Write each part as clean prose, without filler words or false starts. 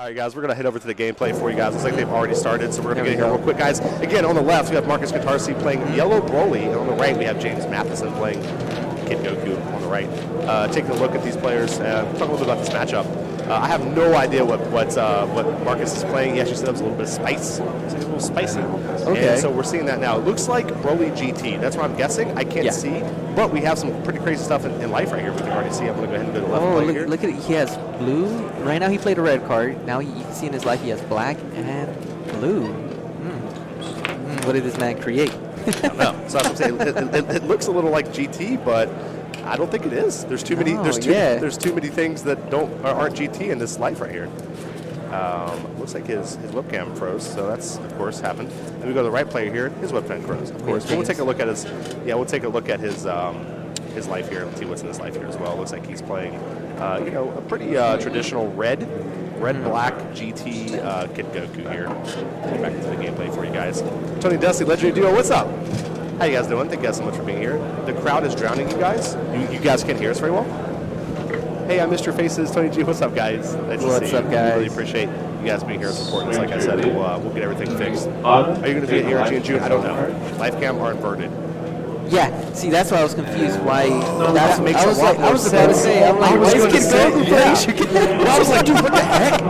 All right, guys, we're going to head over to the gameplay for you guys. Looks like they've already started, so we're going to get here real quick, guys. Again, on the left, we have Marcus Katarsi playing Yellow Broly, and on the right, we have James Matheson playing Kid Goku on the right. Taking a look at these players, talk a little bit about this matchup. I have no idea what Marcus is playing. He actually said it was a little bit of spice. It's a little spicy. Okay. And so we're seeing that now. It looks like Broly GT. That's what I'm guessing. I can't see, but we have some pretty crazy stuff in life right here. We can already see. I'm going to go ahead and go to the left play here. Look at it. He has blue. Right now he played a red card. Now you can see in his life he has black and blue. What did this man create? I don't know. So that's what I'm saying. It looks a little like GT, but I don't think it is. There's too many. There's too many things that aren't GT in this life right here. Looks like his webcam froze, so that's of course happened. Then we go to the right player here. His webcam froze, of course. But we'll take a look at his. Yeah, we'll take a look at his life here and see what's in his life here as well. Looks like he's playing, a pretty traditional red black GT Kid Goku here. Get back into the gameplay for you guys. Tony Dusty, Legendary Duo, what's up? How you guys doing? Thank you guys so much for being here. The crowd is drowning you guys. You guys can't hear us very well? Hey, I missed your faces. Tony G, what's up, guys? Nice to see you. Guys? Really appreciate you guys being here and supporting us. Like I said, we'll get everything fixed. Are you going to be at Energy in June? I don't know. Life cam are inverted. Yeah, see, that's why I was confused. Why? That makes a lot more sense. I was about to say, I'm like, why is Kid Goku playing? I was like, dude, what the heck?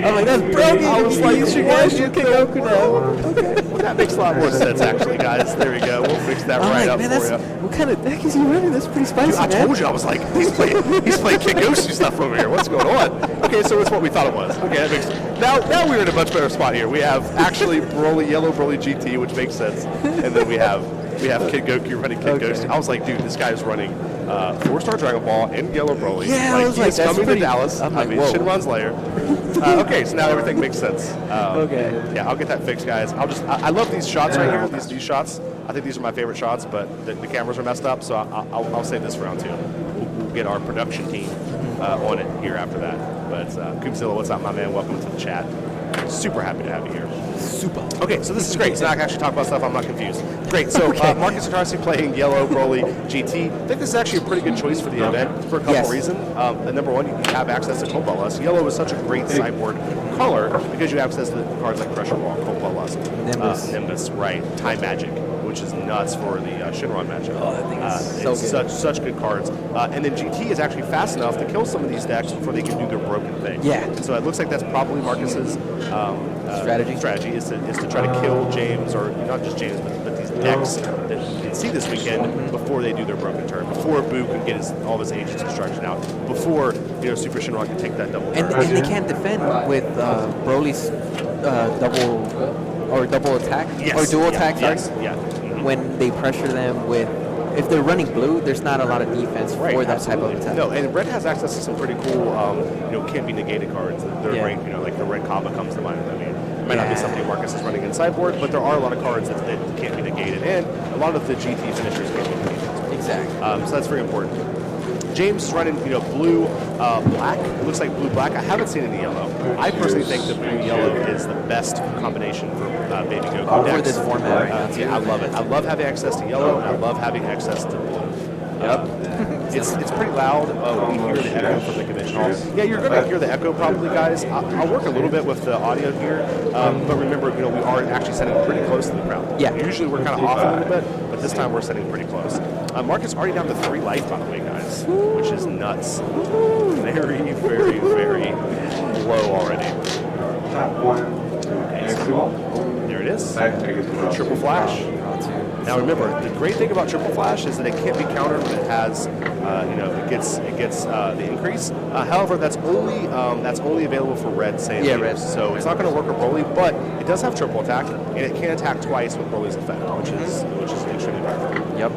I'm like, that's broken. I was like, you should Kid Goku now. Okay. Well, that makes a lot more sense, actually, guys. There we go. We'll fix that right up for you. What kind of deck is he running? That's pretty spicy, dude, I told you. I was like, he's playing Kid Goku stuff over here. What's going on? Okay, so it's what we thought it was. Okay, that makes now we're in a much better spot here. We have actually Yellow Broly GT, which makes sense, and then we have Kid Goku running Kid Ghost. I was like, dude, this guy is running 4-star Dragon Ball and Yellow Broly. Yeah, I was like, he's coming to Dallas. I'm like, whoa. Shinron's lair. Okay, so now everything makes sense. Okay. Yeah, I'll get that fixed, guys. I love these shots right here. These shots. I think these are my favorite shots, but the cameras are messed up, so I'll save this for round 2. We'll get our production team on it here after that. But Koopzilla, what's up, my man? Welcome to the chat. Super happy to have you here. Super. Okay, so this is great. So now I can actually talk about stuff. I'm not confused. Great. So Marcus Katarsi playing Yellow Broly GT. I think this is actually a pretty good choice for the event for a couple reasons. Number one, you have access to Cobalt Lust. Yellow is such a great sideboard color because you have access to cards like Pressure Ball, Cobalt Lust, Nimbus, right? Time Magic, which is nuts for the Shinron matchup. Oh, that thing is so good. Such good cards. And then GT is actually fast enough to kill some of these decks before they can do their broken thing. Yeah. So it looks like that's probably Marcus's strategy is to try to kill James, or not just James, but these decks that you can see this weekend before they do their broken turn, before Boo can get all of his agents construction out, before Super Shinron can take that double turn. And they can't defend with Broly's double attack or dual attack. When they pressure them with. If they're running blue, there's not a lot of defense for that type of attack. No, and red has access to some pretty cool, can't be negated cards. They're great, like the red Kaba comes to mind. I mean, it might not be something Marcus is running in sideboard, but there are a lot of cards that can't be negated, and a lot of the GT finishers can't be negated. Exactly. So that's very important. James is running, blue, black. It looks like blue-black. I haven't seen any yellow. I personally think that blue-yellow is the best combination for Baby Goku decks. For this format right now, yeah, I love it. I love having access to yellow, and I love having access to blue. It's pretty loud. We hear the echo from the convention hall. Yeah, you're going to hear the echo probably, guys. I'll work a little bit with the audio here, but remember, we are actually sitting pretty close to the crowd. Yeah. Usually we're kind of off a little bit, but this time we're sitting pretty close. Marcus already down to 3 life, by the way, guys, which is nuts. Very, very, very low already. Okay, so there it is. Triple flash. Now remember, the great thing about Triple Flash is that it can't be countered when it has, it gets the increase. However, that's only available for red Saiyan. Yeah, red. So it's not going to work with Broly, but it does have triple attack, and it can attack twice with Broly's effect, which is extremely powerful. Yep.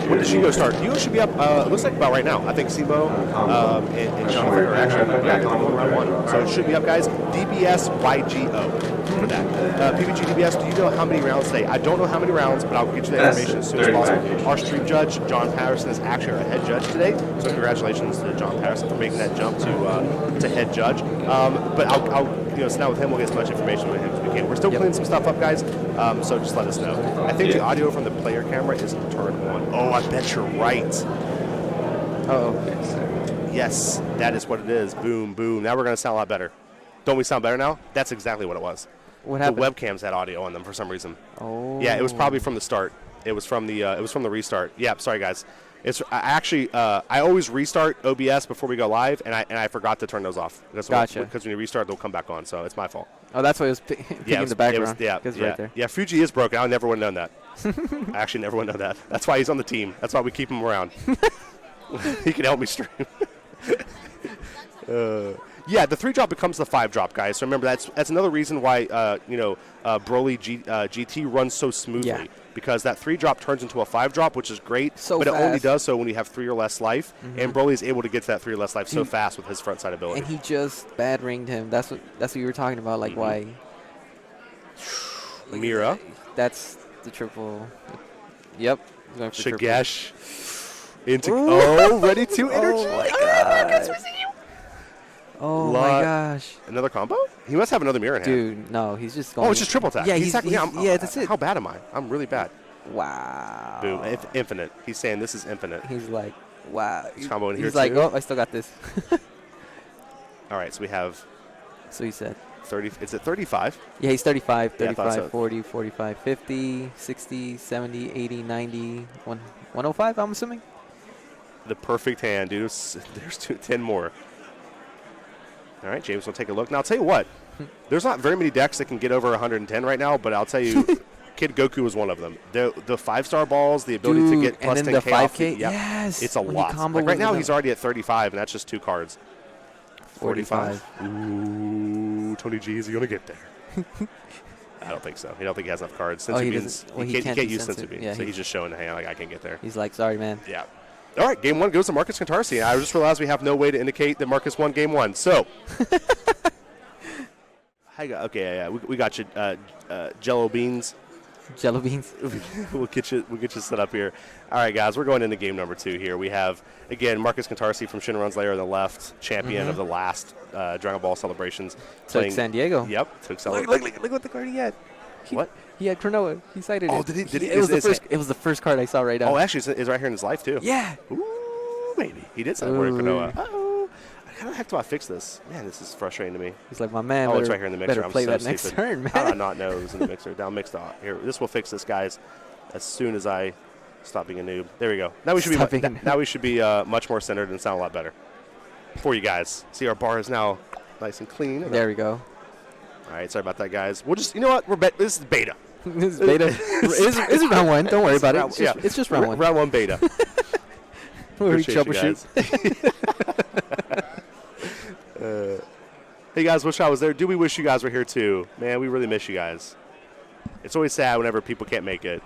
When does Shingo start? Hugo should be up, it looks like about right now. I think Simo and Jonathan are actually going round 1. So it should be up, guys. DBS YGO for that. PBG DBS, do you know how many rounds today? I don't know how many rounds, but I'll get you the information as soon as possible. Our stream judge, John Patterson, is actually our head judge today. So congratulations to John Patterson for making that jump to head judge. But I'll sit down with him. We'll get as much information with him as we can. We're still cleaning some stuff up, guys. So just let us know. I think the audio from the player camera is turned on. Oh, I bet you're right. Oh. Yes, that is what it is. Boom, boom. Now we're going to sound a lot better. Don't we sound better now? That's exactly what it was. What happened? The webcams had audio on them for some reason. Oh. Yeah, it was probably from the start. It was from the restart. Yeah, sorry guys. I always restart OBS before we go live, and I forgot to turn those off. Gotcha. Because when you restart, they'll come back on. So it's my fault. Oh, that's why it was picking the background. Right there. Yeah, Fuji is broken. I never would have known that. I actually never would have known that. That's why he's on the team. That's why we keep him around. He can help me stream. Yeah, the 3-drop becomes the 5-drop, guys. So remember, that's another reason why Broly GT runs so smoothly. Yeah. Because that 3-drop turns into a 5-drop, which is great. So but fast. It only does so when you have 3 or less life. And Broly is able to get to that 3 or less life so fast with his front side ability. And he just bad ringed him. That's what you were talking about. Like why? Mira. That's the triple. Yep. Going for triple. Shagesh. Into ready to energy. Oh my god. Oh my gosh. Another combo? He must have another mirror in hand. Dude, no, he's just going. Oh, it's just triple attack. Yeah, yeah, that's it. How bad am I? I'm really bad. Wow. Boom. Infinite. He's saying this is infinite. He's like, wow. He's comboing here He's like, too. oh, I still got this. All right, so we have So he said 30. Is it 35? Yeah, he's 35, Yeah, I thought 35, so. 40, 45, 50, 60, 70, 80, 90, 105, I'm assuming. The perfect hand, dude. There's 10 more. All right, James will take a look. Now, I'll tell you what. There's not very many decks that can get over 110 right now, but I'll tell you, Kid Goku is one of them. The 5-star balls, the ability to get plus and 10K then the 5K, off. Yep, yes. it's a when lot. Like right now, he's already at 35, and that's just 2 cards. 45. Ooh, Tony G, is he going to get there? I don't think so. I don't think he has enough cards. Senzu Beans, he can't use Senzu Beans, yeah, so he's just showing the hand like I can't get there. He's like, sorry, man. Yeah. All right, game 1 goes to Marcus Cantarsi. I just realized we have no way to indicate that Marcus won game 1. So, we got you, Jello Beans. Jello beans. We'll get you set up here. All right, guys, we're going into game number 2 here. We have again Marcus Cantarsi from Shinron's Lair on the left, champion of the last Dragon Ball celebrations. Took San Diego. Yep, took Look what the card he had. What? He had Cronoa. He cited it. Oh, did he? It was the first card I saw right now. Oh, actually, it's right here in his life too. Yeah. Ooh, maybe he did sign Word Cronoa. Uh-oh. How the heck do I fix this? Man, this is frustrating to me. He's like, my man. Oh, it's right here in the mixer. Better I'm play so that stupid. next turn, man. How did I not know it was in the mixer? Down mixed out. Here, this will fix this, guys. As soon as I stop being a noob. There we go. Now we should be much more centered and sound a lot better for you guys. See, our bar is now nice and clean. There we go. All right, sorry about that, guys. We'll just, you know what? This is beta. This is beta. It's round 1. Don't worry about it. It's just round 1. Round 1 beta. We troubleshoot. Hey guys, wish I was there. Do we wish you guys were here too? Man, we really miss you guys. It's always sad whenever people can't make it.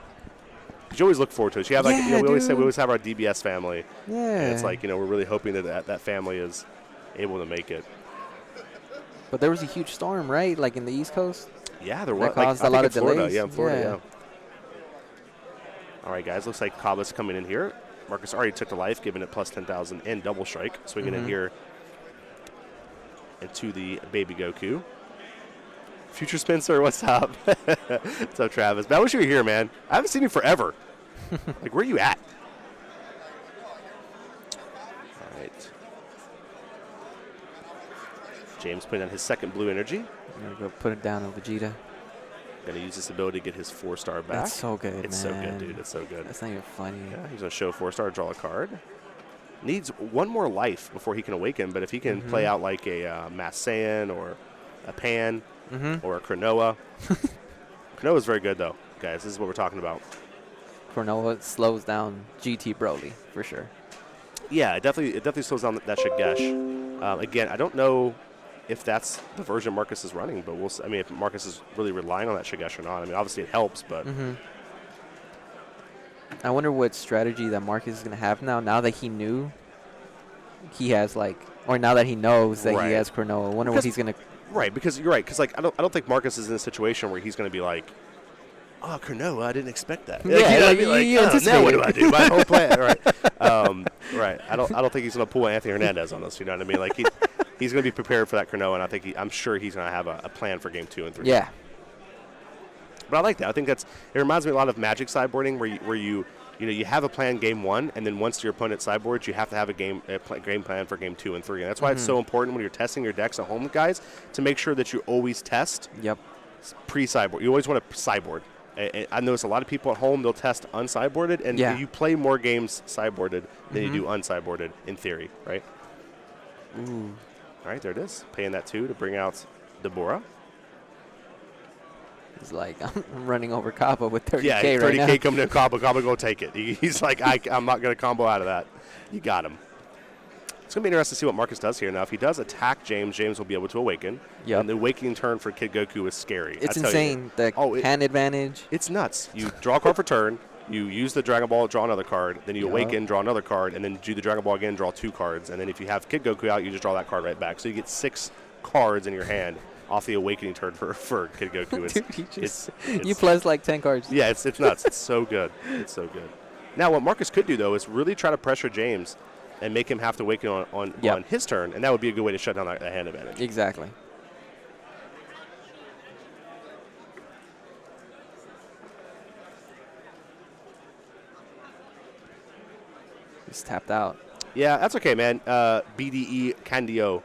'Cause you always look forward to it. You have we always say we always have our DBS family. Yeah. And it's like, we're really hoping that family is able to make it. But there was a huge storm, right? Like in the East Coast. Yeah, there was. That caused a lot of Florida. delays. Yeah, in Florida. Yeah. All right, guys. Looks like Kaba's coming in here. Marcus already took the life, giving it plus 10,000 and double strike. Swinging in here into the baby Goku. Future Spencer, what's up? What's up, Travis? Man, I wish you were here, man. I haven't seen you forever. Like, where are you at? All right. James putting on his second blue energy. I'm going to go put it down on Vegeta. Going to use this ability to get his 4-star back. That's so good, It's so good, dude. It's so good. That's not even funny. Yeah, he's going to show 4-star, draw a card. Needs 1 more life before he can awaken, but if he can play out like a Mass Saiyan or a Pan or a Cronoa. Cronoa's very good, though, guys. This is what we're talking about. Cronoa slows down GT Broly, for sure. Yeah, it definitely slows down that Shagesh. Again, I don't know if that's the version Marcus is running, but we'll see. I mean, if Marcus is really relying on that Shagesh or not. I mean, obviously it helps, but... I wonder what strategy that Marcus is going to have now that he knew he has, like, or now that he knows that he has Cronoa. I wonder what he's going to... Right, because you're right, because, like, I don't think Marcus is in a situation where he's going to be like, oh, Cronoa, I didn't expect that. Yeah, now what do I do? My whole plan. Right. Right. I don't think he's going to pull Anthony Hernandez on us, you know what I mean? Like, he's going to be prepared for that Cronoa, and I'm sure he's going to have a plan for game 2 and 3. Yeah. But I like that. I think it reminds me a lot of Magic sideboarding where you have a plan game 1, and then once your opponent sideboards, you have to have a game plan for game 2 and 3. And that's why it's so important when you're testing your decks at home, guys, to make sure that you always test pre-sideboard. You always want to sideboard. I notice a lot of people at home, they'll test unsideboarded, and you play more games sideboarded than you do unsideboarded in theory, right? Ooh. All right, there it is. Paying that 2 to bring out Deborah. He's like, I'm running over Cabo with 30K right now. Yeah, 30K coming to Cabo. Cabo, go take it. He's like, I'm not going to combo out of that. You got him. It's going to be interesting to see what Marcus does here. Now, if he does attack James, James will be able to awaken. Yep. And the awakening turn for Kid Goku is scary. It's insane. The hand advantage. It's nuts. You draw a card for turn. You use the Dragon Ball, draw another card. Then you awaken, draw another card. And then do the Dragon Ball again, draw 2 cards. And then if you have Kid Goku out, you just draw that card right back. So you get 6 cards in your hand off the awakening turn for Kid Goku. Dude, you plus like 10 cards. Yeah, it's nuts. It's so good. It's so good. Now, what Marcus could do, though, is really try to pressure James and make him have to awaken on his turn, and that would be a good way to shut down that hand advantage. Exactly. He's tapped out. Yeah, that's okay, man. BDE Candio.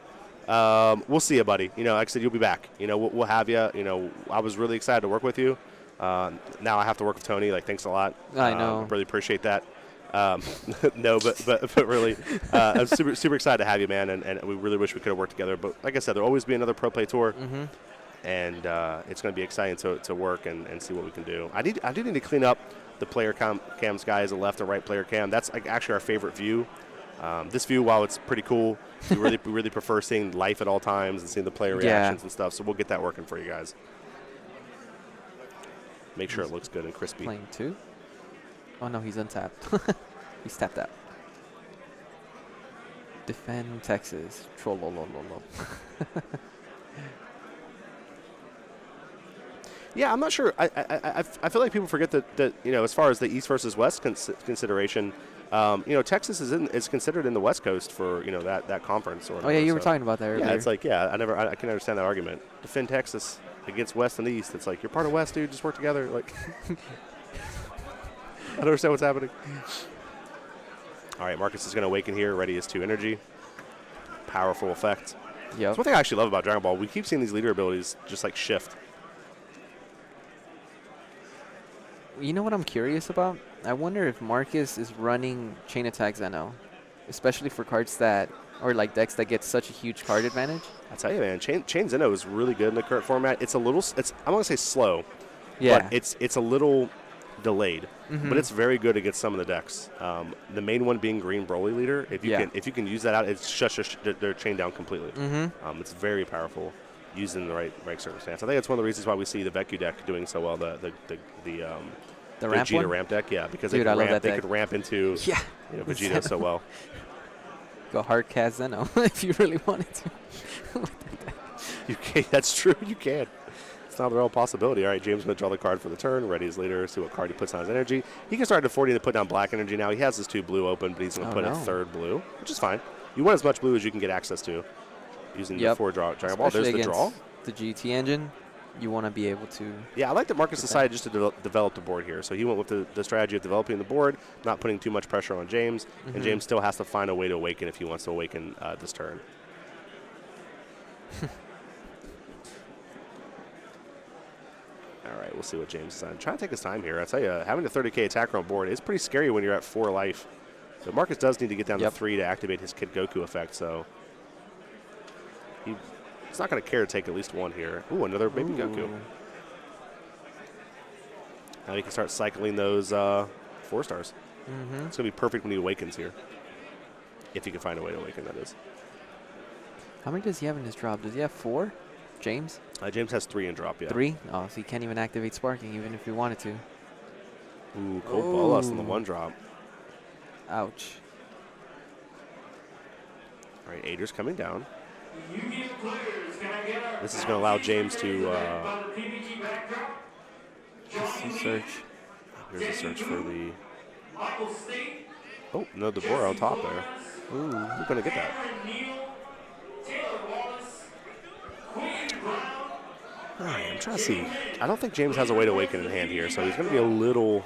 We'll see you, buddy. Like I said, you'll be back. We'll have you. I was really excited to work with you. Now I have to work with Tony. Thanks a lot. I know. Really appreciate that. No, but really, I'm super excited to have you, man. And we really wish we could have worked together. But like I said, there'll always be another Pro Play Tour. And it's going to be exciting to work and see what we can do. I do need to clean up the player cams, guys, the left and right player cam. That's actually our favorite view. This view, while it's pretty cool, we really prefer seeing life at all times and seeing the player reactions and stuff. So we'll get that working for you guys. Make sure it looks good and crispy. Playing 2. Oh no, he's untapped. He's tapped out. Defend Texas. Trollolololo. Yeah, I'm not sure. I feel like people forget that as far as the East versus West consideration, Texas is considered in the West Coast for that conference. Or whatever, you were talking about that earlier. Yeah, it's like I can understand that argument. Defend Texas against West and East. It's like, you're part of West, dude. Just work together. Like, I don't understand what's happening. All right, Marcus is going to awaken here. Ready is 2 energy. Powerful effect. Yeah. That's one thing I actually love about Dragon Ball. We keep seeing these leader abilities just shift. You know what I'm curious about? I wonder if Marcus is running Chain Attack Zeno, especially for cards decks that get such a huge card advantage. I tell you, man, Chain Zeno is really good in the current format. It's a little, I want to say slow, but it's a little delayed, but it's very good against some of the decks. The main one being Green Broly Leader. If you can use that out, it's shush their chain down completely. It's very powerful used in the right circumstance. I think it's one of the reasons why we see the VanillaKu deck doing so well. The Vegeta ramp deck, because Dude, they could ramp into Vegeta so well. Go hard cast Zeno if you really wanted to. You can. That's true. You can. It's not a real possibility. All right, James going to draw the card for the turn. Ready is leader. See what card he puts on his energy. He can start at 40 to put down black energy now. He has his 2 blue open, but he's going to put a 3rd blue, which is fine. You want as much blue as you can get access to using the 4 Dragon Ball. There's the draw. The GT engine, you want to be able to. Yeah, I like that Marcus decided just to develop the board here. So he went with the strategy of developing the board, not putting too much pressure on James, and James still has to find a way to awaken if he wants to awaken this turn. All right, we'll see what James is on. Trying to take his time here. I tell you, having a 30K attacker on board is pretty scary when you're at 4 life. So Marcus does need to get down to 3 to activate his Kid Goku effect. So he's not going to care to take at least 1 here. Ooh, another baby Goku. Now he can start cycling those 4 stars. It's going to be perfect when he awakens here. If he can find a way to awaken, that is. How many does he have in his drop? Does he have 4? James? James has 3 in drop, 3? Oh, so he can't even activate Sparking even if he wanted to. Ooh, cold Bolas on the 1 drop. Ouch. All right, Ader's coming down. This is going to allow James to search. Here's a search for the. Oh, no, Deborah on top there. Ooh, who's going to get that? All right, I'm trying to see. I don't think James has a way to awaken in hand here, so he's going to be a little.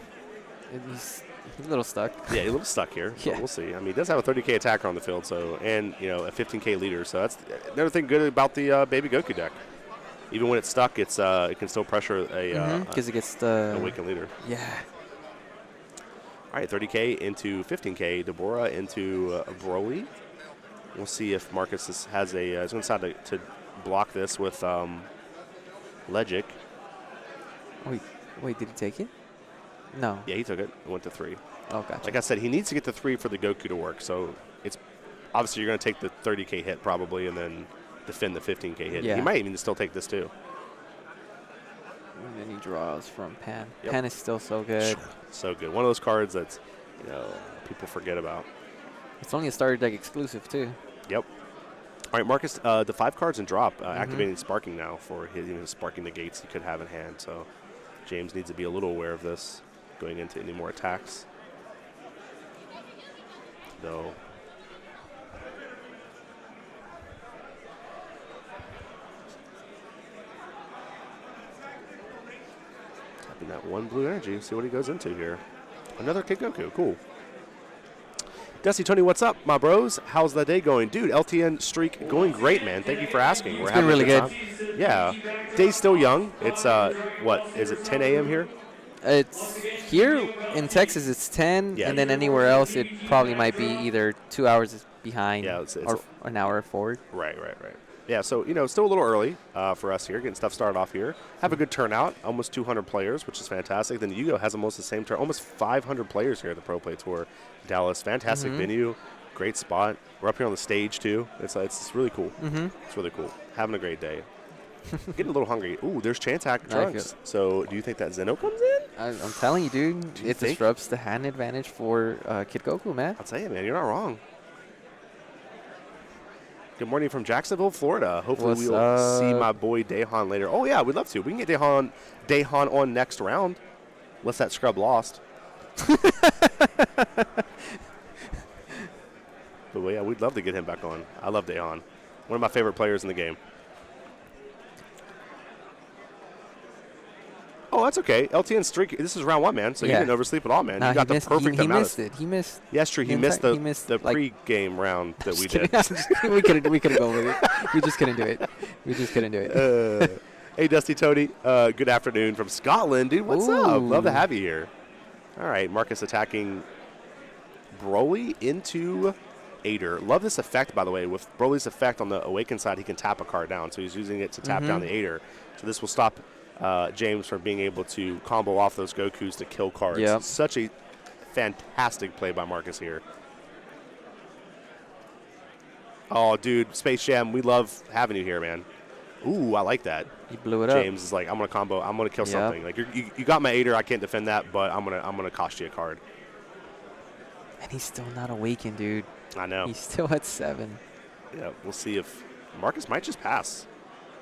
He's a little stuck. Yeah, a little stuck here. But Yeah. We'll see. I mean, he does have a 30K attacker on the field, so and a 15K leader. So that's another thing good about the Baby Goku deck. Even when it's stuck, it can still pressure because it gets the awakened leader. Yeah. All right, 30K into 15K. Deborah into Broly. We'll see if Marcus has a. He's going to decide to block this with Legic. Wait, did he take it? No. Yeah, he took it. It went to 3. Oh, gotcha. Like I said, he needs to get to 3 for the Goku to work. So it's obviously you're going to take the 30K hit probably, and then defend the 15K hit. Yeah. He might even still take this too. And then he draws from Pan. Yep. Pan is still so good. So good. One of those cards that's people forget about. It's only a starter deck exclusive too. Yep. All right, Marcus, the 5 cards in drop, activating Sparking now for his Sparking negates he could have in hand. So James needs to be a little aware of this going into any more attacks. Though. Tapping that 1 blue energy, see what he goes into here. Another Kid Goku, cool. Dusty Tony, what's up, my bros? How's the day going? Dude, LTN streak going great, man. Thank you for asking. It's been really good. Yeah. Day's still young. It's, what, is it 10 a.m. here? It's here in Texas, it's 10, Yeah. and then anywhere else, it probably might be either 2 hours behind or an hour forward. Right. Yeah, so, still a little early for us here, getting stuff started off here. Have a good turnout, almost 200 players, which is fantastic. Then Yugo has almost the same turn, almost 500 players here at the Pro Play Tour. Dallas, fantastic venue, great spot. We're up here on the stage, too. It's really cool. It's really cool. Having a great day. Getting a little hungry. Ooh, there's Chantac Trunks. So do you think that Zeno comes in? I'm telling you, dude, it disrupts the hand advantage for Kid Goku, man. I'll tell you, man, you're not wrong. Good morning from Jacksonville, Florida. Hopefully we'll see my boy Daehan later. Oh, yeah, we'd love to. We can get Daehan on next round, unless that scrub lost. But, well, yeah, we'd love to get him back on. I love Daehan. One of my favorite players in the game. Oh, that's okay. LTN streak. This is round 1, man. So you didn't oversleep at all, man. No, you got the perfect amount. He missed it. He missed. Yes, true. He missed the pre-game round that we did. we could go with it. We just couldn't do it. Hey, Dusty Toady. Good afternoon from Scotland, dude. What's up? Love to have you here. All right, Marcus attacking Broly into Aider. Love this effect, by the way. With Broly's effect on the Awaken side, he can tap a card down. So he's using it to tap down the Aider. So this will stop James from being able to combo off those Gokus to kill cards. Yep. Such a fantastic play by Marcus here. Oh, dude, Space Jam, we love having you here, man. Ooh, I like that. He blew it up. James is like, I'm gonna combo. I'm gonna kill something. Like you got my Aider. I can't defend that, but I'm gonna cost you a card. And he's still not awakened, dude. I know. He's still at 7. Yeah, we'll see if Marcus might just pass.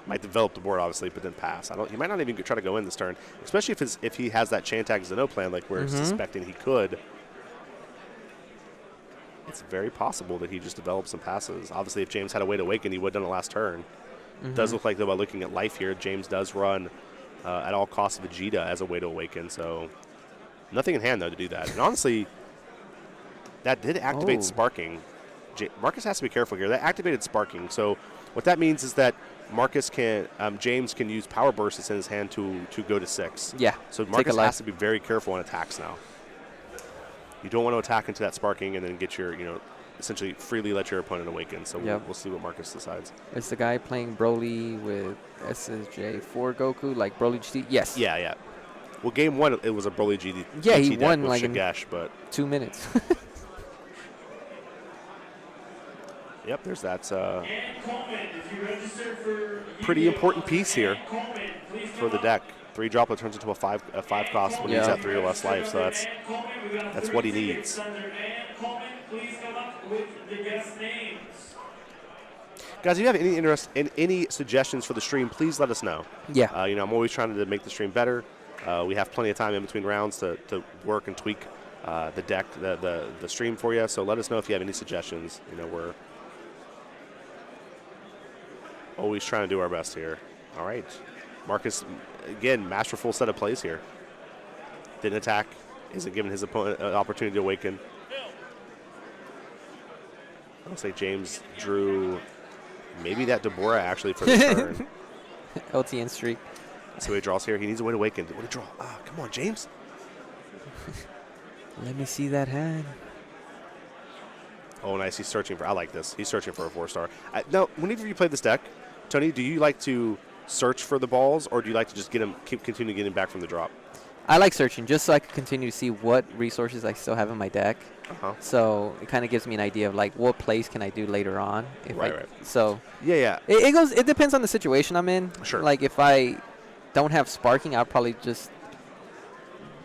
Might develop the board, obviously, but then pass. He might not even try to go in this turn, especially if he has that Chantac Zeno plan like we're suspecting he could. It's very possible that he just develops and passes. Obviously, if James had a way to awaken, he would have done it last turn. It does look like, though, by looking at life here, James does run at all costs Vegeta as a way to awaken. So nothing in hand, though, to do that. And honestly, that did activate Sparking. Marcus has to be careful here. That activated Sparking. So what that means is that James can use Power Burst that's in his hand to go to 6. Yeah. So Marcus has to be very careful on attacks now. You don't want to attack into that Sparking and then get your, essentially freely let your opponent awaken. So we'll see what Marcus decides. Is the guy playing Broly with SSJ for Goku, like Broly GT? Yes. Yeah. Well, game 1, it was a Broly GT. Yeah, he won like Shigesh, but 2 minutes. Yep, there's that pretty important piece here for the deck. 3 droplet turns into a 5 cost when he's at 3 or less life, so that's what he needs. Guys, if you have any interest in any suggestions for the stream, please let us know. Yeah. I'm always trying to make the stream better. We have plenty of time in between rounds to work and tweak the deck, the stream for you. So let us know if you have any suggestions. We're always trying to do our best here. All right. Marcus, again, masterful set of plays here. Didn't attack. Isn't giving his opponent an opportunity to awaken. Looks like James drew maybe that Deborah actually for the turn. LTN streak. So he draws here. He needs a way to awaken. What do you draw? Ah, come on, James. Let me see that hand. Oh, nice. He's searching for. I like this. He's searching for a 4-star. Now, whenever you play this deck, Tony, do you like to search for the balls, or do you like to just continue getting back from the drop? I like searching just so I can continue to see what resources I still have in my deck. So it kind of gives me an idea of like what plays can I do later on. Right. So yeah. It depends on the situation I'm in. Sure. Like if I don't have sparking, I'll probably just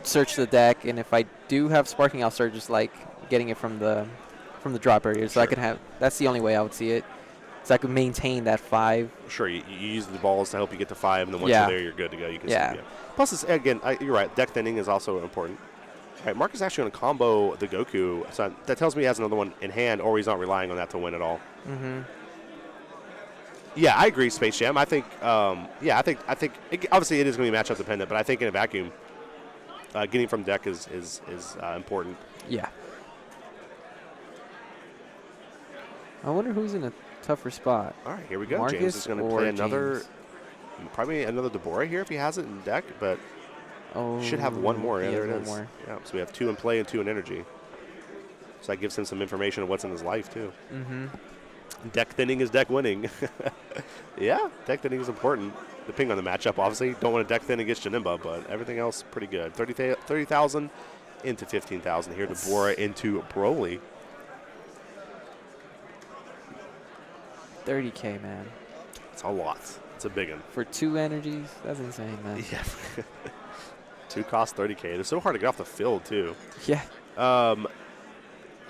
search the deck, and if I do have sparking, I'll start just like getting it from the drop area. So I could have. That's the only way I would see it. So I could maintain that 5. Sure, you use the balls to help you get to 5, and then once you're there, you're good to go. You can see. Plus, again, you're right. Deck thinning is also important. All right, Mark is actually going to combo the Goku, so that tells me he has another one in hand, or he's not relying on that to win at all. Yeah, I agree, Space Jam. I think, I think obviously it is going to be matchup dependent, but I think in a vacuum, getting from deck is important. Yeah. I wonder who's in a tougher spot. All right, here we go. Marcus James is going to play probably another Deborah here if he has it in deck, but should have one more. Yeah, there it is. Yeah, so we have 2 in play and 2 in energy. So that gives him some information of what's in his life, too. Deck thinning is deck winning. Yeah, deck thinning is important. Depending on the matchup, obviously. Don't want to deck thin against Janemba, but everything else pretty good. 30,000 into 15,000 here. Deborah into Broly. 30K, man. It's a lot. It's a big one. For 2 energies? That's insane, man. Yeah. 2 cost 30K. They're so hard to get off the field, too. Yeah.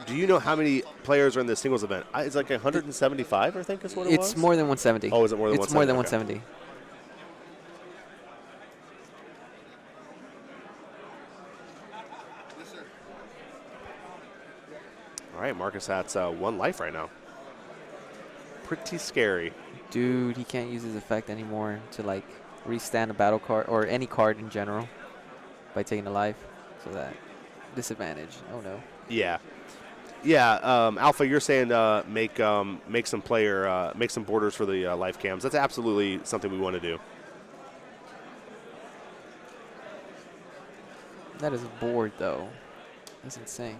Do you know how many players are in this singles event? It's like 175, I think is what it was? It's more than 170. Oh, is it more than 170? It's more than Okay. 170. All right, Marcus has 1 life right now. Pretty scary. Dude, he can't use his effect anymore to like restand a battle card or any card in general by taking a life. So that disadvantage. Oh no. Yeah. Alpha, you're saying make some borders for the life cams. That's absolutely something we want to do. That is a board though. That's insane.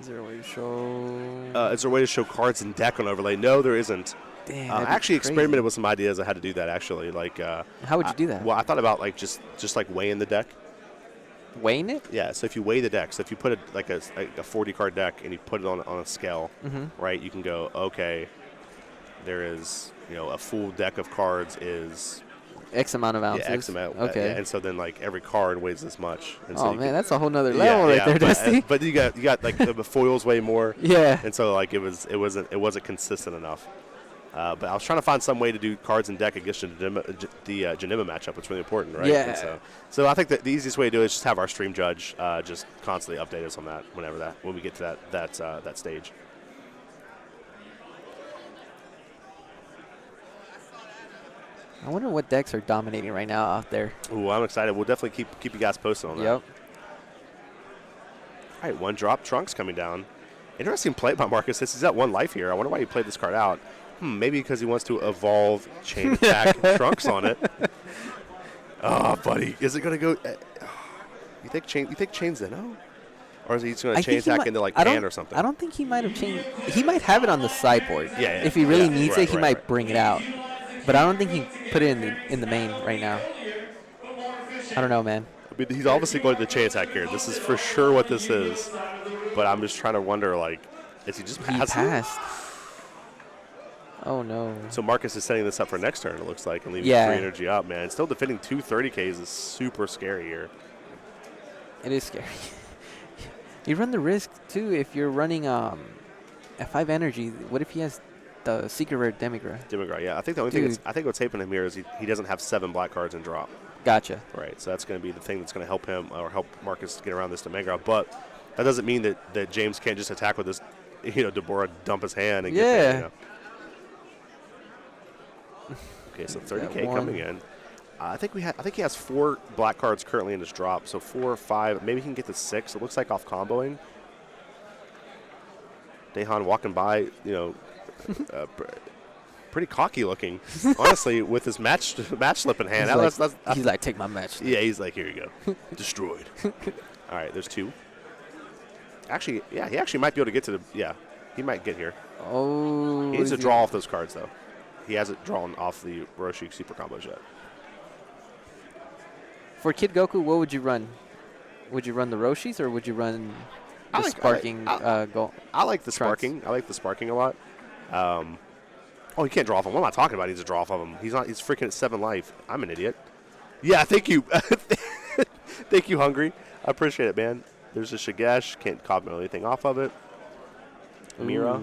Is there a way to show? Is there a way to show cards in deck on overlay? No, there isn't. Damn, I actually experimented with some ideas on how to do that. Actually, like how would you do that? Well, I thought about like just like weighing the deck. Weighing it? Yeah. So if you weigh the deck, so if you put a 40 card deck and you put it on a scale, right? You can go, okay, there is a full deck of cards is X amount of ounces. Yeah, X amount. Okay. And so then like every card weighs this much. And so oh man, that's a whole nother level right there, Dusty. But you got like the foils way more. Yeah. And so like it wasn't consistent enough. But I was trying to find some way to do cards in deck against the Janemba matchup. It's really important, right? Yeah. And so I think that the easiest way to do it is just have our stream judge just constantly update us on that when we get to that stage. I wonder what decks are dominating right now out there. Ooh, I'm excited. We'll definitely keep you guys posted on that. Yep. All right, 1 drop. Trunks coming down. Interesting play by Marcus. He's at 1 life here. I wonder why he played this card out. Maybe because he wants to evolve chain attack Trunks on it. Oh, buddy. Is it going to go? You think chain Zeno? Or is he just going to chain attack into like hand or something? I don't think he might have changed. He might have it on the sideboard. Yeah. If he really needs it, he might bring it out. But I don't think he put it in the main right now. I don't know, man. I mean, he's obviously going to chain attack here. This is for sure what this is. But I'm just trying to wonder, like, is he just passing? He passed. Oh, no. So Marcus is setting this up for next turn, it looks like, and leaving 3 energy up, man. Still defending 2 30Ks is super scary here. It is scary. You run the risk, too, if you're running at 5 energy. What if he has the secret rare Demigra? Demigra, yeah. I think the only thing I think what's happening him here is he doesn't have 7 black cards in drop. Gotcha. Right, so that's going to be the thing that's going to help him or help Marcus get around this Demigra. But that doesn't mean that James can't just attack with this Deborah dump his hand and Yeah. get there. Okay, so 30K coming in. I think he has 4 black cards currently in his drop, so 4 or 5. Maybe he can get to 6. It looks like off comboing. Dehan walking by, pretty cocky looking, honestly, with his match slip in hand. He's like, take my match. Yeah, he's like, here you go, destroyed. All right, there's 2. Actually, yeah, he actually might be able to get to the. Yeah, he might get here. Oh. He needs to draw off those cards though. He hasn't drawn off the Roshi super combos yet. For Kid Goku, what would you run? Would you run the Roshis or would you run the sparking? I like the sparking. I like the sparking a lot. He can't draw off him. What am I talking about? He needs to draw off of him. He's freaking at 7 life. I'm an idiot. Yeah, thank you. Thank you, Hungry. I appreciate it, man. There's a Shigesh. Can't combo anything off of it. Mira.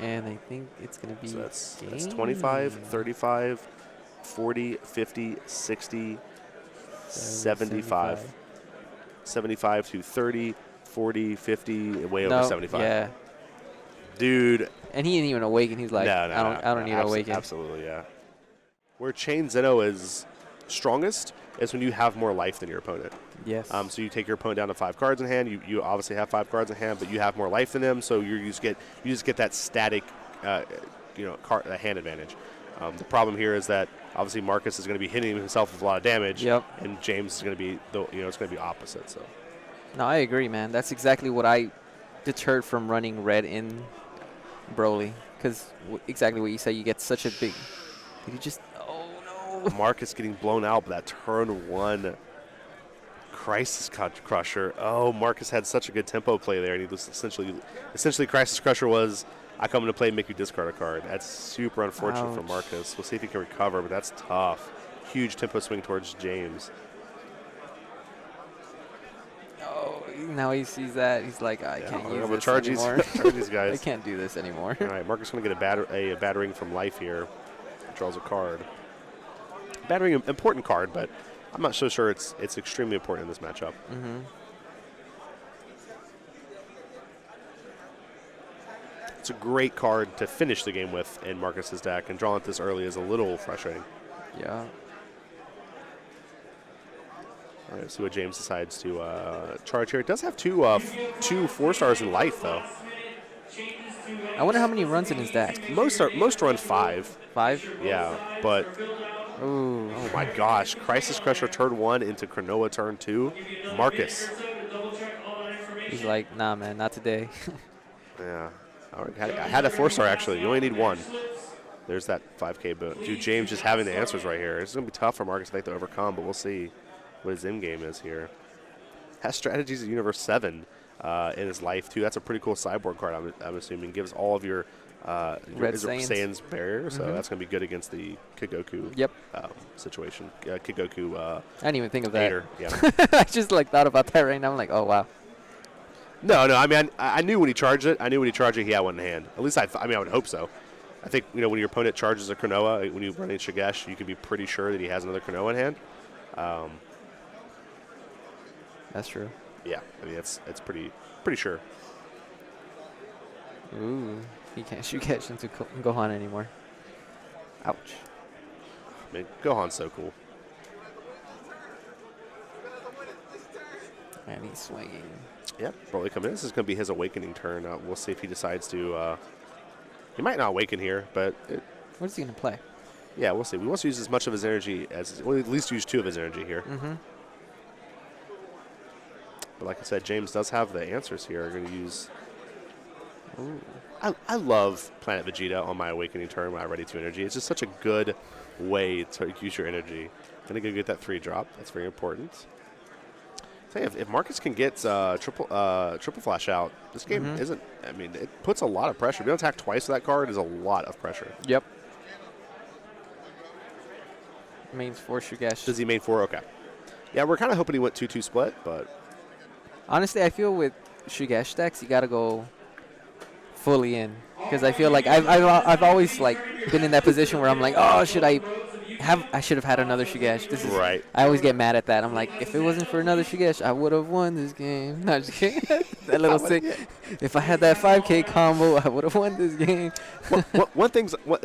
And I think it's going to be. So that's 25, 35, 40, 50, 60, 75. 75 to 30, 40, 50, way over 75. Yeah. Dude. And he didn't even awaken. He's like, I don't need to awaken. Absolutely, yeah. Where Chain Zeno is strongest is when you have more life than your opponent. Yes. So you take your opponent down to 5 cards in hand. You obviously have 5 cards in hand, but you have more life than them, so you just get that static, hand advantage. The problem here is that obviously Marcus is going to be hitting himself with a lot of damage. Yep. And James is going to be it's going to be opposite. So. No, I agree, man. That's exactly what I deterred from running red in Broly, because exactly what you say. You get such a big. Did you just? Oh no. Marcus getting blown out by that turn 1 Crisis Crusher. Oh, Marcus had such a good tempo play there, and he was essentially Crisis Crusher was, I come into play and make you discard a card. That's super unfortunate for Marcus. We'll see if he can recover, but that's tough. Huge tempo swing towards James. Oh, now he sees that. He's like, I can't use this anymore. Charge these guys. I can't do this anymore. All right, Marcus is going to get a battering from life here. Draws a card. Battering, important card, but I'm not so sure it's extremely important in this matchup. Mm-hmm. It's a great card to finish the game with in Marcus's deck, and drawing it this early is a little frustrating. Yeah. All right, see what James decides to charge here. It does have two 4-stars in life, though. I wonder how many runs in his deck. Most run 5. 5? Yeah, but ooh. Oh my gosh, Crisis Crusher turn 1 into Cronoa turn 2. Marcus. He's like, nah, man, not today. Yeah, I had a 4-star actually. You only need 1. There's that 5K boot. Dude, James just having the answers right here. It's gonna be tough for Marcus to overcome, but we'll see what his end game is here. Has strategies at Universe 7 in his life too. That's a pretty cool sideboard card. I'm assuming gives all of your Red Saiyans barrier, so that's going to be good against the Kigoku situation. Kigoku. I didn't even think of that. Hater. Yeah. I just thought about that right now. I'm like, oh wow. No. I mean, I knew when he charged it. He had one in hand. At least I would hope so. I think when your opponent charges a Cronoa, when you run in Shigesh, you can be pretty sure that he has another Cronoa in hand. That's true. Yeah, I mean it's pretty sure. Ooh, he can't shoot catch into Gohan anymore. Ouch. Man, Gohan's so cool. And he's swinging. Yep, Broly coming in. This is going to be his awakening turn. We'll see if he decides to. He might not awaken here, but. What is he going to play? Yeah, we'll see. We want to use as much of his energy as. Well, at least use 2 of his energy here. Mm-hmm. But like I said, James does have the answers here. I'm going to use. Ooh. I love Planet Vegeta on my awakening turn when I ready 2 energy. It's just such a good way to use your energy. I'm going to go get that 3 drop. That's very important. If Marcus can get triple flash out, this game isn't. I mean, it puts a lot of pressure. Being able to attack twice with that card is a lot of pressure. Yep. Mains 4 Shugesh. Does he main 4? Okay. Yeah, we're kind of hoping he went 2-2 split, but honestly, I feel with Shugesh decks, you got to go fully in, because I feel like I've always been in that position where I'm like, oh, should I I should have had another Shigesh. This is Right. I always get mad at that. I'm like, if it wasn't for another Shigesh, I would have won this game. No, just kidding. That little thing. If I had that 5K combo, I would have won this game.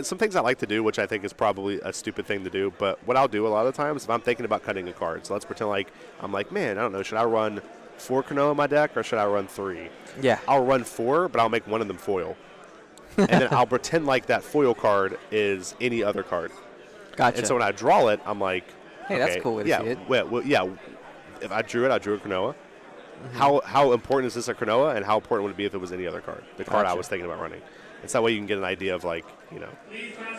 Some things I like to do, which I think is probably a stupid thing to do, but what I'll do a lot of times if I'm thinking about cutting a card, so let's pretend like I'm like, man, I don't know, should I run 4 Cronoa in my deck or should I run 3? Yeah. I'll run 4, but I'll make one of them foil. And then I'll pretend like that foil card is any other card. Gotcha. And so when I draw it, I'm like, hey, okay, that's a cool way to see it. Well, yeah. If I drew it, I drew a Cronoa. How important is this a Cronoa, and how important would it be if it was any other card? The card I was thinking about running. It's that way you can get an idea of, like, you know.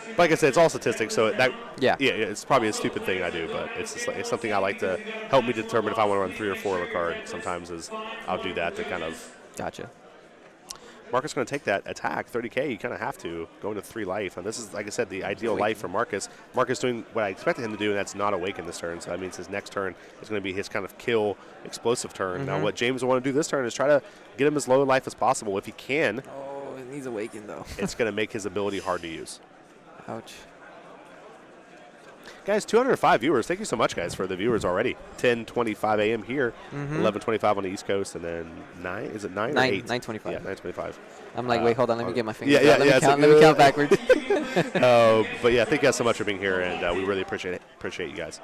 But like I said, it's all statistics, so it's probably a stupid thing I do, but it's just it's something I like to help me determine if I want to run 3 or 4 of a card. Sometimes is I'll do that to kind of. Gotcha. Marcus going to take that attack, 30K. You kind of have to go into 3 life. And this is, like I said, the ideal life for Marcus. Marcus doing what I expected him to do, and that's not awaken this turn. So that means his next turn is going to be his kind of kill explosive turn. Now what James will want to do this turn is try to get him as low in life as possible. If he can. Oh, it needs awaken, though. It's going to make his ability hard to use. Ouch. Guys, 205 viewers. Thank you so much, guys, for the viewers already. 10:25 a.m. here, 11:25 on the East Coast, and then 9. Is it 9 or 8? 9:25. Yeah, 9:25. I'm like, wait, hold on. Let me get my fingers Yeah, out. yeah, Let me count backwards. But yeah, thank you guys so much for being here, and we really appreciate you guys.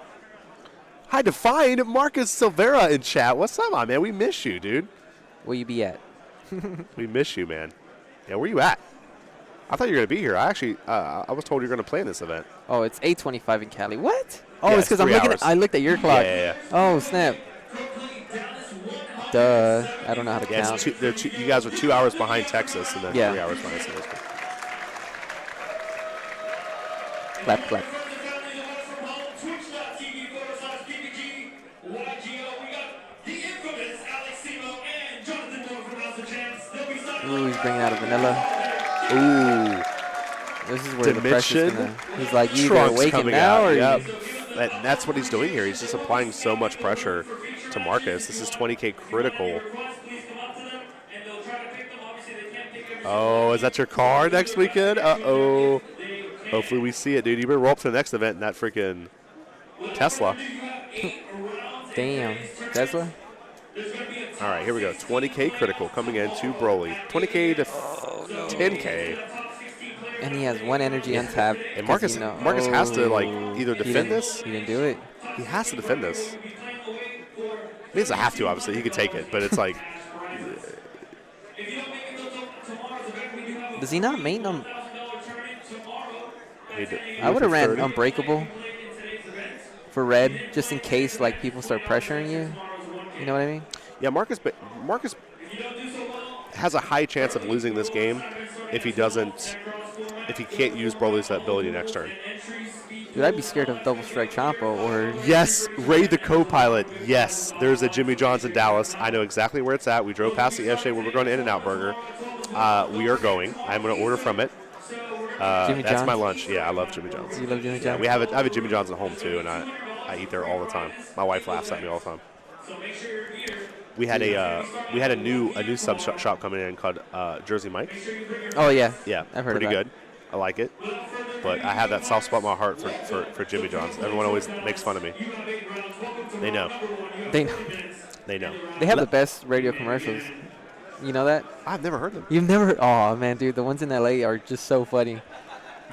Hi, Define Marcus Silvera in chat. What's up, my man? We miss you, dude. Where you be at? We miss you, man. Yeah, where you at? I thought you were going to be here. I actually, I was told you were going to play in this event. Oh, it's 8:25 in Cali. What? Oh, Yeah, it's because I looked at your clock. Yeah. Oh, snap. Duh. I don't know how to count. You guys are 2 hours behind Texas, and then 3 hours behind San Francisco. Clap, clap. Ooh, he's bringing out a vanilla. Ooh. This is where the pressure's gonna. He's like, you either Trunks awaken coming now out. or Yep. That's what he's doing here. He's just applying so much pressure to Marcus. This is 20K critical. Oh, is that your car next weekend? Uh-oh. Hopefully we see it, dude. You better roll up to the next event in that freaking Tesla. Damn. Tesla? All right, here we go. 20K critical coming in to Broly. 20K to 10K. And he has 1 energy untapped. And Marcus has to, like, either defend this. He didn't do it. He has to defend this. He doesn't have to, obviously. He could take it, but it's like. Does he not main them? I would have ran Unbreakable for red, just in case like people start pressuring you. You know what I mean? Yeah, Marcus has a high chance of losing this game if he can't use Broly's ability next turn. Dude, I'd be scared of double strike Champo or. Yes, Ray the co-pilot. Yes, there's a Jimmy John's in Dallas. I know exactly where it's at. We drove past it yesterday when we were going to In-N-Out Burger. We are going. I'm going to order from it. Jimmy that's John's? my lunch. Yeah, I love Jimmy John's. You love Jimmy John's? Yeah, I have a Jimmy John's at home too, and I eat there all the time. My wife laughs at me all the time. We had a new sub shop coming in called Jersey Mike. Oh yeah. Yeah, I've heard pretty of that. good. I like it, but I have that soft spot in my heart for Jimmy John's. Everyone always makes fun of me. They know. They know. They know. They have the best radio commercials. You know that? I've never heard them. You've never heard? Oh man, dude, the ones in LA are just so funny.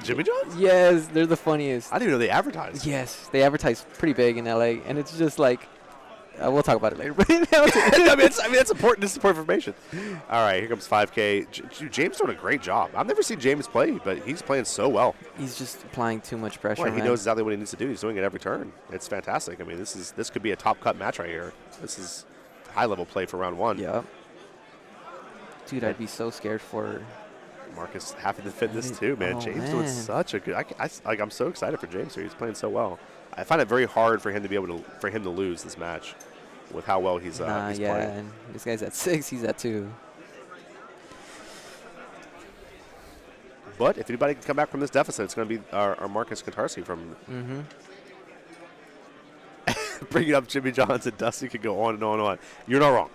Jimmy John's? Yes, they're the funniest. I didn't even know they advertised. Yes, they advertise pretty big in LA, and it's just like. We'll talk about it later. I mean, it's important. This is important information. All right, here comes 5K. James doing a great job. I've never seen James play, but he's playing so well. He's just applying too much pressure. Well, he knows exactly what he needs to do. He's doing it every turn. It's fantastic. I mean, this could be a top cut match right here. This is high level play for round 1. Yeah. Dude, I'd be so scared for Marcus having to defend this too, man. James doing such a good. I'm so excited for James here. He's playing so well. I find it very hard for him to lose this match, with how well he's playing. And this guy's at 6. He's at 2. But if anybody can come back from this deficit, it's going to be our Marcus Cantarsi from. Bringing up Jimmy John's and Dusty could go on and on and on. You're not wrong.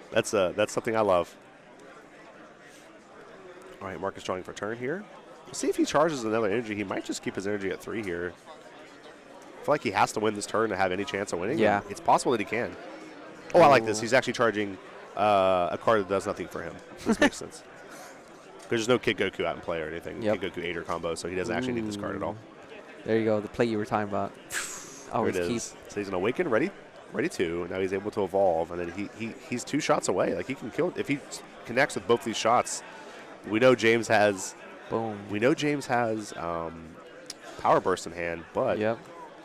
That's something I love. All right, Marcus drawing for turn here. We'll see if he charges another energy. He might just keep his energy at 3 here. I feel like he has to win this turn to have any chance of winning. Yeah. It's possible that he can. Oh, I like this. He's actually charging a card that does nothing for him. This makes sense. There's no Kid Goku out in play or anything. Yep. Kid Goku 8 combo, so he doesn't actually need this card at all. There you go. The play you were talking about. Always There it keep. is. So he's going to awaken, ready 2. Now he's able to evolve, and then he's 2 shots away. Like, he can kill. If he connects with both these shots, we know James has. Boom. We know James has Power Burst in hand, but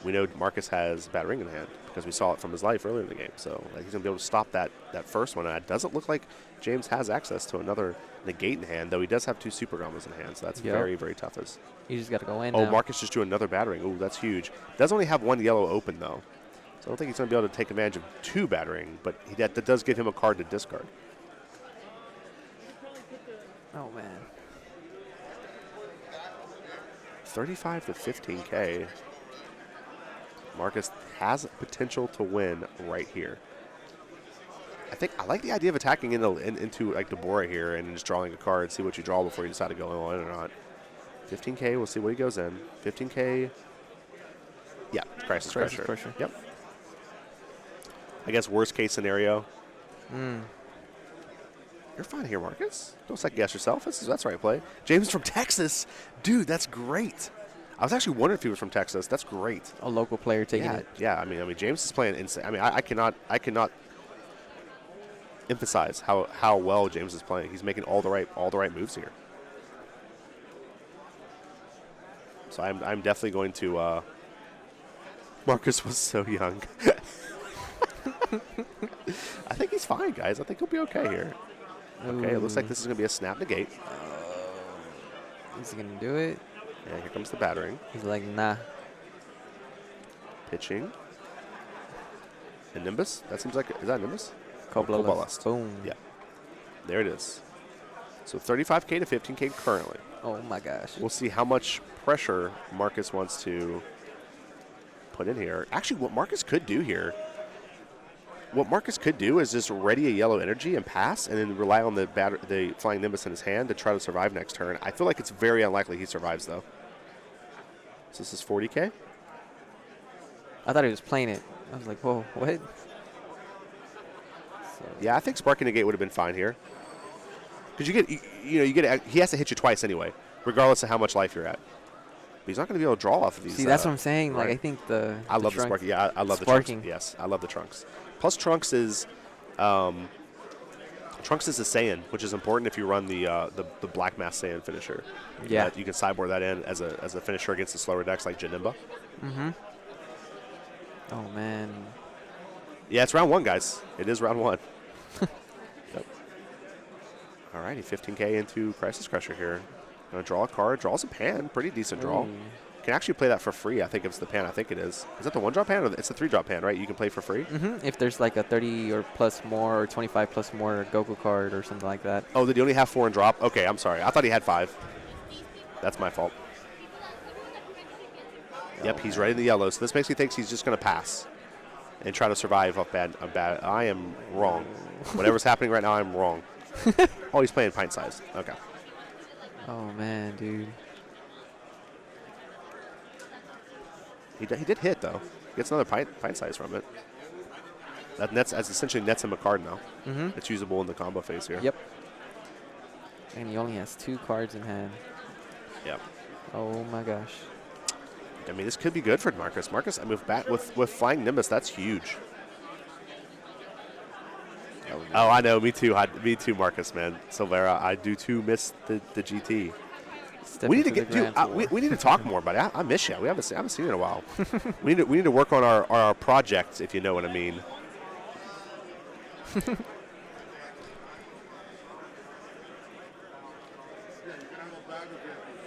we know Marcus has Bad Ring in hand because we saw it from his life earlier in the game. So like, he's going to be able to stop that first one. And it doesn't look like James has access to another negate in hand, though he does have 2 Super Goblins in hand. So that's very, very tough. You just got to go in. Oh, Marcus just drew another Battering. Oh, that's huge. Does only have 1 yellow open, though. So I don't think he's going to be able to take advantage of 2 Battering, but that does give him a card to discard. Oh, man. 35 to 15K. Marcus has potential to win right here. I like the idea of attacking into like Deborah here and just drawing a card, see what you draw before you decide to go in or not. 15K, we'll see what he goes in. 15K. Yeah, Crisis Crusher. Yep. I guess worst case scenario. You're fine here, Marcus. Don't second guess yourself. That's the right play. James from Texas. Dude, that's great. I was actually wondering if he was from Texas. That's great. A local player taking it. Yeah, I mean, James is playing insane. I mean, I cannot emphasize how well James is playing. He's making all the right moves here. So I'm definitely going to. Marcus was so young. I think he's fine, guys. I think he'll be okay here. Okay, it looks like this is going to be a snap negate. Is he going to do it? Yeah, here comes the Battering. He's like, nah. Pitching. And Nimbus? That seems like, is that Nimbus? Cobalist. Boom. Yeah. There it is. So 35K to 15K currently. Oh, my gosh. We'll see how much pressure Marcus wants to put in here. Actually, what Marcus could do here, is just ready a yellow energy and pass, and then rely on the Flying Nimbus in his hand to try to survive next turn. I feel like it's very unlikely he survives, though. So this is 40K? I thought he was playing it. I was like, whoa, what? So Yeah, I think Sparking Negate would have been fine here. Because he has to hit you twice anyway, regardless of how much life you're at. But he's not going to be able to draw off of these. See, that's what I'm saying. Right. Like, I think I love the Sparking. Yeah, I love the Trunks. Yes, I love the Trunks. Plus, Trunks is a Saiyan, which is important if you run the Black Mass Saiyan finisher. Yeah. You can sideboard that in as a finisher against the slower decks like Janemba. Mm-hmm. Oh, man. Yeah, it's round 1, guys. It is round 1. Yep. All righty, 15K into Crisis Crusher here. Going to draw a card. Draws a pan. Pretty decent draw. Ooh. Can actually play that for free. I think it's the pan. I think it is. Is that the 1-drop pan? Or it's the 3-drop pan, right? You can play for free? Mm-hmm. If there's like a 30 or plus more or 25 plus more Goku card or something like that. Oh, did he only have 4 in drop? Okay, I'm sorry. I thought he had 5. That's my fault. Yep, he's right in the yellow. So this makes me think he's just going to pass and try to survive off bad. I am wrong. Whatever's happening right now, I'm wrong. Oh, he's playing pint size. Okay. Oh, man, dude. He did hit, though. He gets another pint size from it. That's essentially nets him a card now. Mm-hmm. It's usable in the combo phase here. Yep. And he only has 2 cards in hand. Yep. Oh, my gosh. I mean, this could be good for Marcus. Marcus, I move back with Flying Nimbus. That's huge. Oh, I know. Me too. Me too, Marcus, man. Silvera, I do too miss the GT. We need to get, dude. We need to talk more, buddy. I miss you. I haven't seen you in a while. we need to work on our project, if you know what I mean.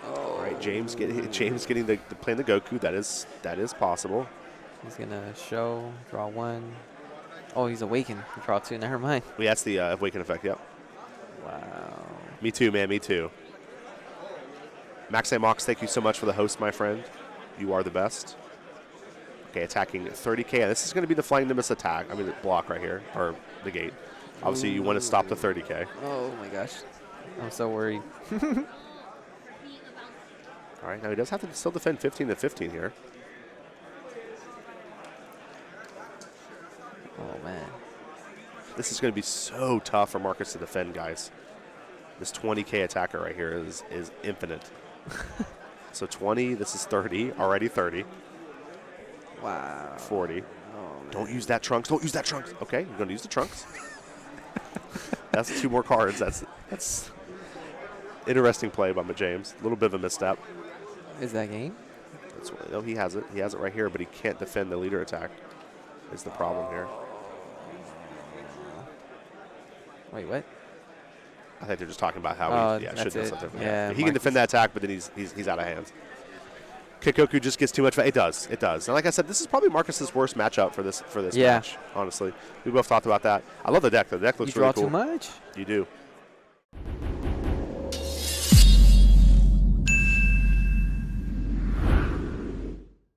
All right, James getting playing the Goku. That is possible. He's gonna show, draw 1. Oh, he's awakened. Draw 2. Never mind. Yeah, that's the Awaken effect. Yep. Wow. Me too, man. Me too. Max A. Mox, thank you so much for the host, my friend. You are the best. Okay, attacking 30K. This is going to be the Flying Nimbus attack. I mean, the block right here, or the gate. Obviously, you want to stop the 30K. Oh, my gosh. I'm so worried. All right, now he does have to still defend 15 to 15 here. Oh, man. This is going to be so tough for Marcus to defend, guys. This 20K attacker right here is infinite. So 20, this is 30, already 30. Wow. 40. Oh, don't use that trunks. Don't use that trunks. Okay, you're going to use the trunks. That's 2 more cards. That's interesting play by James. A little bit of a misstep. Is that game? No, he has it. He has it right here, but he can't defend the leader attack. Is the problem here. Wait, what? I think they're just talking about how he should do something. Yeah, he can defend that attack, but then he's out of hands. Kikoku just gets too much. It does. And like I said, this is probably Marcus's worst matchup for this match. Honestly, we both talked about that. I love the deck. The deck looks really cool. You draw too much. You do.